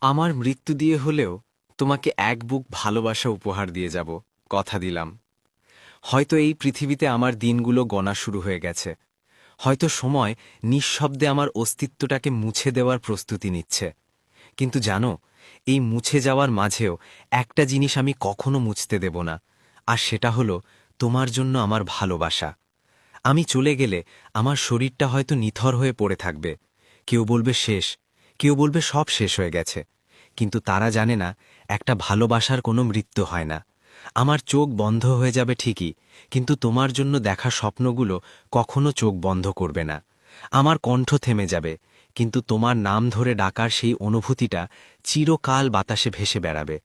আমার মৃত্যু দিয়ে হলেও তোমাকে এক বুক ভালোবাসা উপহার দিয়ে যাব, কথা দিলাম। হয়তো এই পৃথিবীতে আমার দিনগুলো গণা শুরু হয়ে গেছে, হয়তো সময় নিঃশব্দে আমার অস্তিত্বটাকে মুছে দেওয়ার প্রস্তুতি নিচ্ছে। কিন্তু জানো, এই মুছে যাওয়ার মাঝেও একটা জিনিস আমি কখনো মুছতে দেব না, আর সেটা হলো তোমার জন্য আমার ভালোবাসা। আমি চলে গেলে আমার শরীরটা হয়তো নিথর হয়ে পড়ে থাকবে, কেউ বলবে শেষ, কেউ বলবে সব শেষ হয়ে গেছে। কিন্তু তারা জানে না, একটা ভালোবাসার কোনো মৃত্যু হয় না। আমার চোখ বন্ধ হয়ে যাবে ঠিকই, কিন্তু তোমার জন্য দেখা স্বপ্নগুলো কখনো চোখ বন্ধ করবে না। আমার কণ্ঠ থেমে যাবে, কিন্তু তোমার নাম ধরে ডাকার সেই অনুভূতিটা চিরকাল বাতাসে ভেসে বেড়াবে।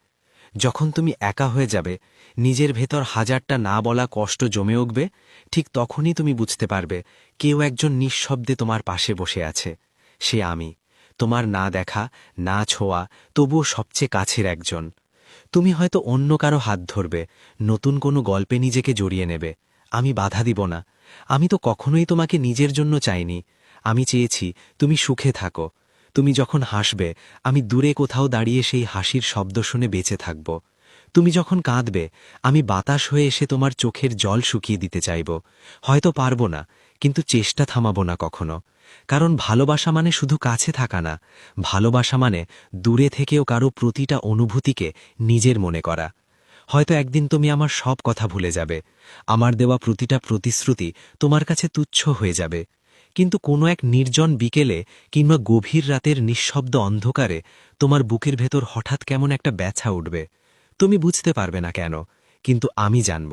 যখন তুমি একা হয়ে যাবে, নিজের ভেতর হাজারটা না বলা কষ্ট জমে উঠবে, ঠিক তখনই তুমি বুঝতে পারবে কেউ একজন নিঃশব্দে তোমার পাশে বসে আছে। সে আমি, তোমার না দেখা, না ছোঁয়া, তবুও সবচেয়ে কাছের একজন। তুমি হয়তো অন্য কারো হাত ধরবে, নতুন কোনো গল্পে নিজেকে জড়িয়ে নেবে। আমি বাধা দিব না। আমি তো কখনোই তোমাকে নিজের জন্য চাইনি। আমি চেয়েছি তুমি সুখে থাকো। তুমি যখন হাসবে, আমি দূরে কোথাও দাঁড়িয়ে সেই হাসির শব্দ শুনে বেঁচে থাকব। তুমি যখন কাঁদবে, আমি বাতাস হয়ে এসে তোমার চোখের জল শুকিয়ে দিতে চাইব। হয়তো পারব না, কিন্তু চেষ্টা থামাব না কখনো। কারণ ভালোবাসা মানে শুধু কাছে থাকা না, ভালোবাসা মানে দূরে থেকেও কারো প্রতিটা অনুভূতিকে নিজের মনে করা। হয়তো একদিন তুমি আমার সব কথা ভুলে যাবে, আমার দেওয়া প্রতিটা প্রতিশ্রুতি তোমার কাছে তুচ্ছ হয়ে যাবে। কিন্তু কোনো এক নির্জন বিকেলে কিংবা গভীর রাতের নিঃশব্দ অন্ধকারে তোমার বুকের ভেতর হঠাৎ কেমন একটা ব্যথা উঠবে। তুমি বুঝতে পারবে না কেন, কিন্তু আমি জানব,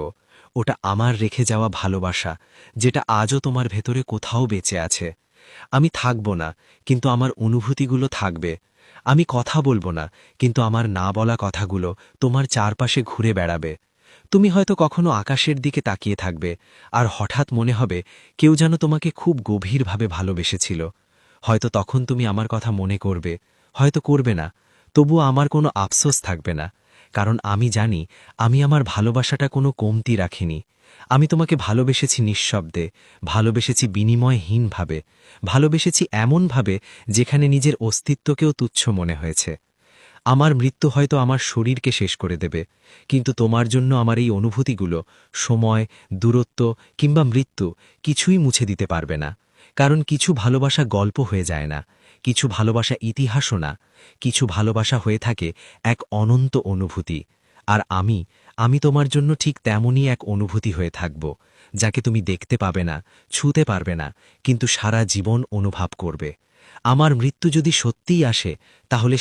ওটা আমার রেখে যাওয়া ভালোবাসা, যেটা আজও তোমার ভেতরে কোথাও বেঁচে আছে। আমি থাকব না, কিন্তু আমার অনুভূতিগুলো থাকবে। আমি কথা বলবো না, কিন্তু আমার না বলা কথাগুলো তোমার চারপাশে ঘুরে বেড়াবে। তুমি হয়তো কখনো আকাশের দিকে তাকিয়ে থাকবে, আর হঠাৎ মনে হবে কেউ যেন তোমাকে খুব গভীরভাবে ভালোবেসেছিল। হয়তো তখন তুমি আমার কথা মনে করবে, হয়তো করবে না, তবুও আমার কোনো আফসোস থাকবে না। কারণ আমি জানি, আমি আমার ভালোবাসাটা কোনো কমতি রাখিনি। আমি তোমাকে ভালোবেসেছি নিঃশব্দে, ভালোবেসেছি বিনিময়হীনভাবে, ভালোবেসেছি এমনভাবে যেখানে নিজের অস্তিত্বকেও তুচ্ছ মনে হয়েছে। আমার মৃত্যু হয়তো আমার শরীরকে শেষ করে দেবে, কিন্তু তোমার জন্য আমার এই অনুভূতিগুলো সময়, দূরত্ব কিংবা মৃত্যু কিছুই মুছে দিতে পারবে না। কারণ কিছু ভালোবাসা গল্প হয়ে যায় না, কিছু ভালোবাসা ইতিহাসও না, কিছু ভালোবাসা হয়ে থাকে এক অনন্ত অনুভূতি। আর আমি তোমার জন্য ঠিক তেমনই এক অনুভূতি হয়ে থাকব, যাকে তুমি দেখতে পাবে না, ছুঁতে পারবে না, কিন্তু সারা জীবন অনুভব করবে। আমার মৃত্যু যদি সত্যিই আসে, তাহলে